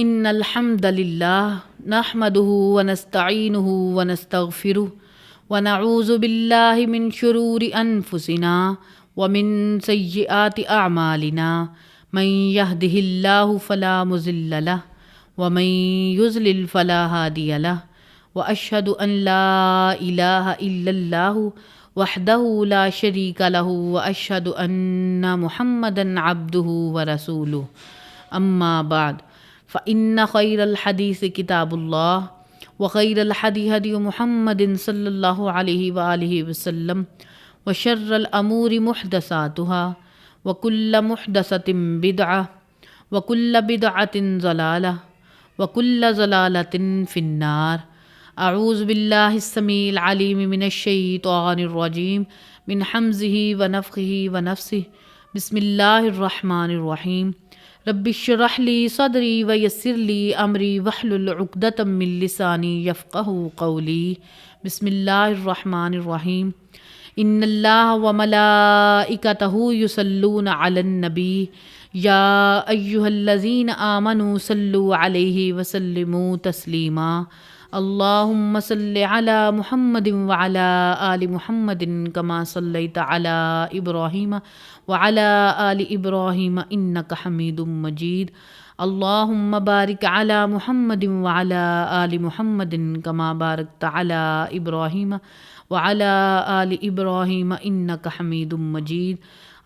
ان الحمد للہ نحمده ونستعینه ونستغفره ونعوذ باللہ من شرور انفسنا ومن سیئات اعمالنا من يهده اللہ فلا مضل له ومن يضلل فلا هادی له واشهد ان لا الہ الا اللہ وحدہ لا شریک له واشهد ان محمدا عبدہ ورسولہ اما بعد فإن خير الحديث كتاب الله وخير الهدي هدي محمد صلى الله عليه وآله وسلم وشر الأمور محدثاتها وكل محدثة بدعة وكل بدعة ضلالة وكل ضلالة في النار. أعوذ بالله السميع العليم من الشيطان الرجيم من حمزه ونفخه ونفسه. بسم الله الرحمن الرحيم. رب اشرح لي صدري ويسر لي امري واحلل عقدة من لساني يفقهوا قولي. بسم الله الرحمن الرحيم. ان الله وملائكته يصلون على النبي يا ايها الذين امنوا صلوا عليه وسلموا تسليما. اللهم صل على محمد وعلى آل محمد كما صليت على إبراهيم وعلى آل إبراهيم إنك حميد مجيد. اللهم بارك على محمد وعلى آل محمد كما باركت على إبراهيم وعلى آل إبراهيم إنك حميد مجيد.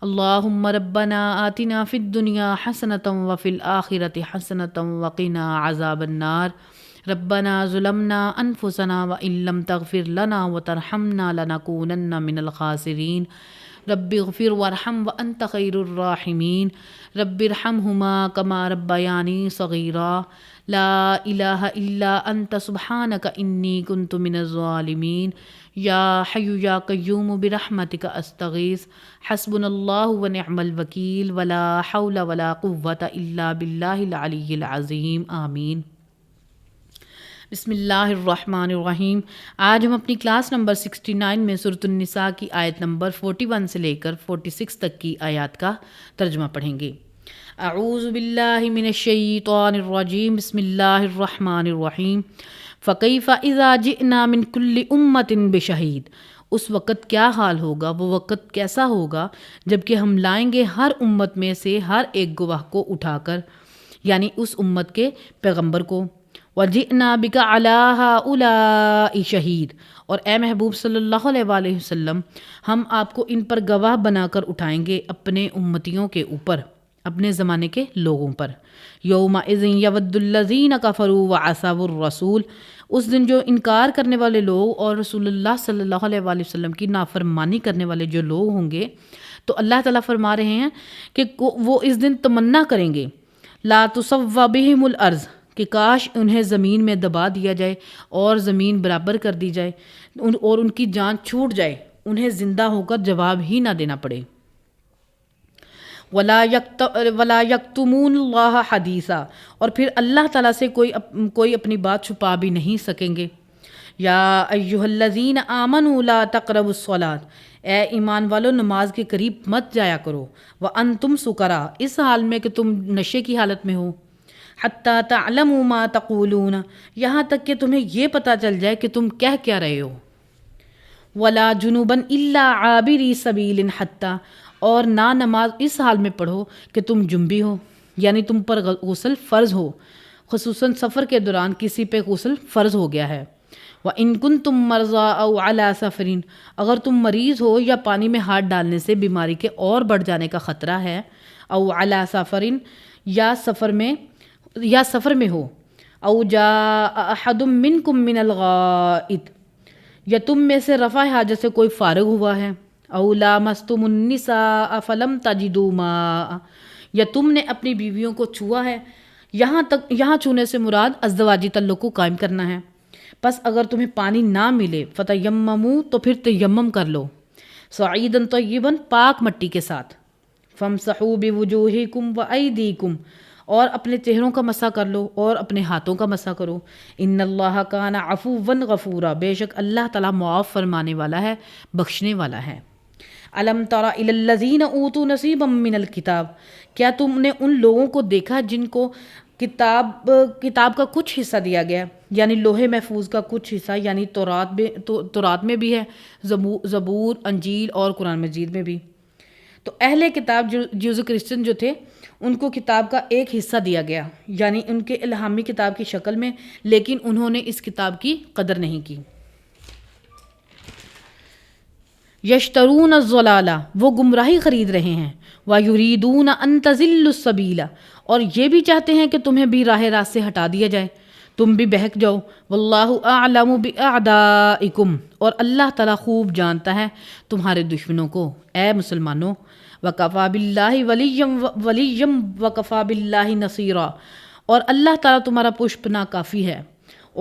اللهم ربنا آتنا في الدنيا حسنة وفي الآخرة حسنة وقنا عذاب النار. ربنا ظلمنا انفسنا وان لم تغفر لنا وترحمنا لنكونن من الخاسرین. رب اغفر وارحم وانت خیر الراحمین. رب ارحمهما كما ربياني صغيرا. لا الہ الا انت سبحانك انی كنت من الظالمین. یا حی یا قیوم برحمتک استغیث. حسبنا اللہ ونعم الوکیل ولا حول ولا قوة الا باللہ العلی العظیم. آمین. بسم اللہ الرحمن الرحیم. آج ہم اپنی کلاس نمبر 69 میں سورۃ النساء کی آیت نمبر 41 سے لے کر 46 تک کی آیات کا ترجمہ پڑھیں گے. اعوذ باللہ من الشیطان الرجیم. بسم اللہ الرحمن الرحیم. فکیف اذا جئنا من کل امۃ بشہید. اس وقت کیا حال ہوگا، وہ وقت کیسا ہوگا جب کہ ہم لائیں گے ہر امت میں سے ہر ایک گواہ کو اٹھا کر، یعنی اس امت کے پیغمبر کو. وَجِئْنَا بِكَ عَلَىٰ هَٰؤُلَاءِ شَهِيدٌ. اور اے محبوب صلی اللہ علیہ وآلہ وسلم، ہم آپ کو ان پر گواہ بنا کر اٹھائیں گے اپنے امتیوں کے اوپر، اپنے زمانے کے لوگوں پر. يَوْمَئِذٍ يَوَدُّ الَّذِينَ كَفَرُوا وَعَصَوُا الرَّسُولَ. اس دن جو انکار کرنے والے لوگ اور رسول اللہ صلی اللہ علیہ وآلہ وسلم کی نافرمانی کرنے والے جو لوگ ہوں گے، تو اللہ تعالیٰ فرما رہے ہیں کہ وہ اس دن تمنا کریں گے لَا تُسَوَّىٰ بِهِمُ الْأَرْضُ، کہ کاش انہیں زمین میں دبا دیا جائے اور زمین برابر کر دی جائے اور ان کی جان چھوٹ جائے، انہیں زندہ ہو کر جواب ہی نہ دینا پڑے. وَلَا يَكْتُمُونَ اللَّهَ حَدِيثًا. اور پھر اللہ تعالیٰ سے کوئی اپنی بات چھپا بھی نہیں سکیں گے. یا ایھا الذین آمنوا لا تقربوا الصلاۃ. اے ایمان والو، نماز کے قریب مت جایا کرو. وانتم سکریٰ، اس حال میں کہ تم نشے کی حالت میں ہو. حتیٰ تعلموا ما تقولون، یہاں تک کہ تمہیں یہ پتہ چل جائے کہ تم کہہ کیا رہے ہو. ولا جنوباً الا عابری سبیل حتیٰ. اور نہ نماز اس حال میں پڑھو کہ تم جنبی ہو، یعنی تم پر غسل فرض ہو، خصوصاً سفر کے دوران کسی پہ غسل فرض ہو گیا ہے. وَإِن كُنتُم مَّرْضَىٰ أَوْ عَلَىٰ سَفَرٍ. اگر تم مریض ہو یا پانی میں ہاتھ ڈالنے سے بیماری کے اور بڑھ جانے کا خطرہ ہے. او عَلَىٰ سَفَرٍ، یا سفر میں ہو. او جاء احد منکم من الغائط، یا تم میں سے رفع حاجت سے کوئی فارغ ہوا ہے. او لامستم النساء فلم تجدوا ماء، یا تم نے اپنی بیویوں کو چھوا ہے. یہاں چھونے سے مراد ازدواجی تعلق کو قائم کرنا ہے. پس اگر تمہیں پانی نہ ملے فتیمموا، تو پھر تیمم کر لو. صعیدا طیبا، پاک مٹی کے ساتھ. فامسحوا بوجوہکم وایدیکم، اور اپنے چہروں کا مسح کر لو اور اپنے ہاتھوں کا مسح کرو. ان اللہ کان عفوا غفورا، بے شک اللہ تعالیٰ معاف فرمانے والا ہے، بخشنے والا ہے. الم تر الی الذین اوتوا نصیبا من الکتاب. کیا تم نے ان لوگوں کو دیکھا جن کو کتاب کا کچھ حصہ دیا گیا، یعنی لوح محفوظ کا کچھ حصہ، یعنی تورات میں بھی ہے، زبور، انجیل اور قرآن مجید میں بھی۔ تو اہل کتاب جزو کرسچن جو تھے ان کو کتاب کا ایک حصہ دیا گیا، یعنی ان کے الہامی کتاب کی شکل میں، لیکن انہوں نے اس کتاب کی قدر نہیں کی۔ یشترون الضلالہ، وہ گمراہی خرید رہے ہیں، وَيُرِيدُونَ أَن تَضِلُّوا السَّبِيلَ، اور یہ بھی چاہتے ہیں کہ تمہیں بھی راہ راست سے ہٹا دیا جائے، تم بھی بہک جاؤ۔ وَاللَّهُ أَعْلَمُ بِأَعْدَائِكُمْ، اور اللہ تعالیٰ خوب جانتا ہے تمہارے دشمنوں کو۔ اے مسلمانوں، وَكَفَى بِاللَّهِ وَلِيًّا وَكَفَى بِاللَّهِ نَصِيرًا، اور اللہ تعالیٰ تمہارا پشپنا کافی ہے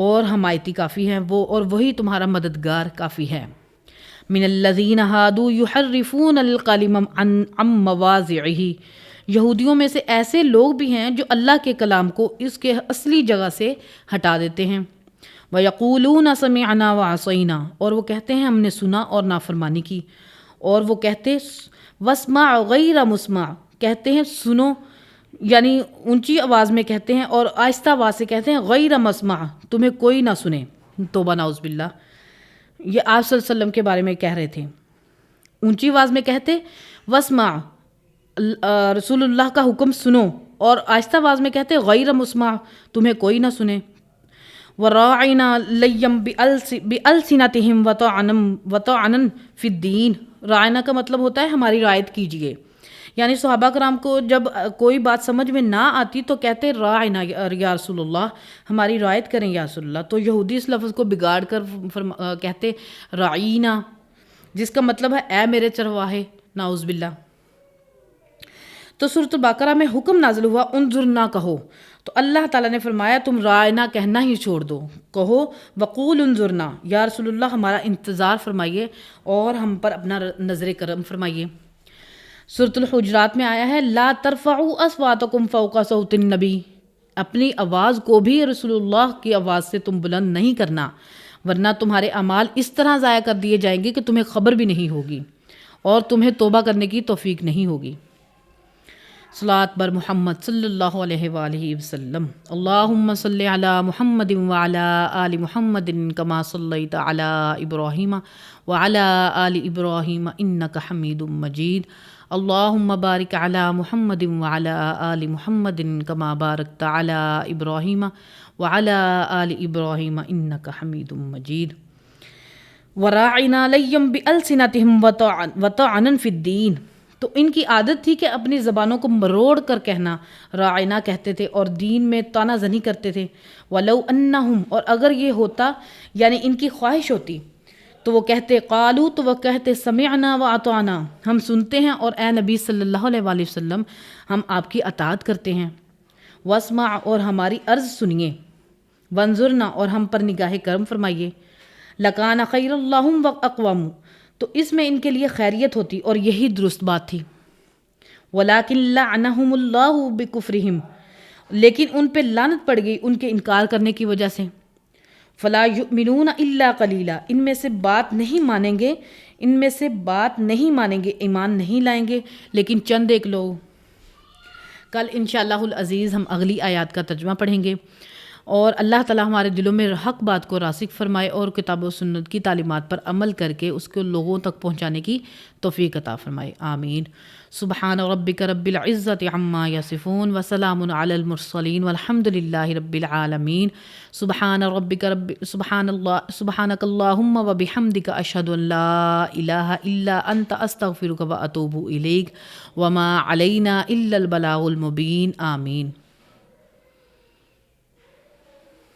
اور حمایتی کافی ہے، اور وہی تمہارا مددگار کافی ہے۔ من الذین ہادوا یحرفون الکلم عن مواضعہ، یہودیوں میں سے ایسے لوگ بھی ہیں جو اللہ کے کلام کو اس کے اصلی جگہ سے ہٹا دیتے ہیں۔ وَيَقُولُونَ سَمِعْنَا وَعَصَيْنَا، اور وہ کہتے ہیں ہم نے سنا اور نافرمانی کی، اور وہ کہتے وَاسْمَعْ غَيْرَ مُسْمَعْ، کہتے ہیں سنو، یعنی اونچی آواز میں کہتے ہیں، اور آہستہ آواز سے کہتے ہیں غیر مسمع، تمہیں کوئی نہ سنے۔ توبہ نعوذ باللہ، یہ آپ صلی اللہ علیہ وسلم کے بارے میں کہہ رہے تھے۔ اونچی آواز میں کہتے وَاسْمَعْ، رسول اللہ کا حکم سنو، اور آہستہ آواز میں کہتے غیر مسمع، تمہیں کوئی نہ سنے۔ وَرَاعِنَا لَيًّا بِأَلْسِنَتِهِمْ وَطَعْنًا فِي الدِّينِ، رائنا کا مطلب ہوتا ہے ہماری رعایت کیجئے، یعنی صحابہ کرام کو جب کوئی بات سمجھ میں نہ آتی تو کہتے رائنا یا رسول اللہ، ہماری رعایت کریں یا رسول اللہ۔ تو یہودی اس لفظ کو بگاڑ کر کہتے رعینا، جس کا مطلب ہے اے میرے چرواہے، نعوذ باللہ۔ تو سورۃ البقرہ میں حکم نازل ہوا انظرنا کہو، تو اللہ تعالیٰ نے فرمایا تم رائنا کہنا ہی چھوڑ دو، کہو وقول انظرنا، یا رسول اللہ ہمارا انتظار فرمائیے اور ہم پر اپنا نظر کرم فرمائیے۔ سورۃ الحجرات میں آیا ہے لا ترفعوا اصواتکم فوق صوت النبی، اپنی آواز کو بھی رسول اللہ کی آواز سے تم بلند نہیں کرنا، ورنہ تمہارے اعمال اس طرح ضائع کر دیے جائیں گے کہ تمہیں خبر بھی نہیں ہوگی اور تمہیں توبہ کرنے کی توفیق نہیں ہوگی۔ صلاۃ بر محمد صلی اللہ علیہ وآلہ وسلم۔ اللہم صلی علی محمد وعلی آل محمد کما صلیت علی ابراہیم وعلی آل ابراہیم انک حمید مجید۔ اللہم بارک علی محمد وعلی آل محمد کما بارکت علی ابراہیم وعلی آل ابراہیم انک حمید مجید۔ وراعنا لیم بألسنتہم وطعنا فی الدین، تو ان کی عادت تھی کہ اپنی زبانوں کو مروڑ کر کہنا، راعنا کہتے تھے اور دین میں طعنہ زنی کرتے تھے۔ وَلَوْ أَنَّهُمْ، اور اگر یہ ہوتا یعنی ان کی خواہش ہوتی تو وہ کہتے قالو، تو وہ کہتے سمعنا وأطعنا، ہم سنتے ہیں اور اے نبی صلی اللہ علیہ وآلہ وسلم ہم آپ کی اطاعت کرتے ہیں۔ واسمع، اور ہماری عرض سنیے۔ وانظرنا، اور ہم پر نگاہ کرم فرمائیے۔ لکان خیر اللہم واقوام، تو اس میں ان کے لیے خیریت ہوتی اور یہی درست بات تھی۔ ولیکن لعنہم اللہ بکفرہم، لیکن ان پہ لعنت پڑ گئی ان کے انکار کرنے کی وجہ سے۔ فلا یؤمنون الا قلیلا، ان میں سے بات نہیں مانیں گے، ایمان نہیں لائیں گے لیکن چند ایک لوگ۔ کل انشاءاللہ العزیز ہم اگلی آیات کا ترجمہ پڑھیں گے، اور اللہ تعالیٰ ہمارے دلوں میں حق بات کو راسخ فرمائے اور کتاب و سنت کی تعلیمات پر عمل کر کے اس کو لوگوں تک پہنچانے کی توفیق عطا فرمائے، آمین۔ سبحان ربک رب العزت عما یصفون وسلام علی المرسلین والحمد للہ رب العالمین۔ سبحانک اللہم وبحمدک اشہد ان لا الہ الا انت استغفرک واتوب الیک وما علینا الا البلاغ المبین، آمین۔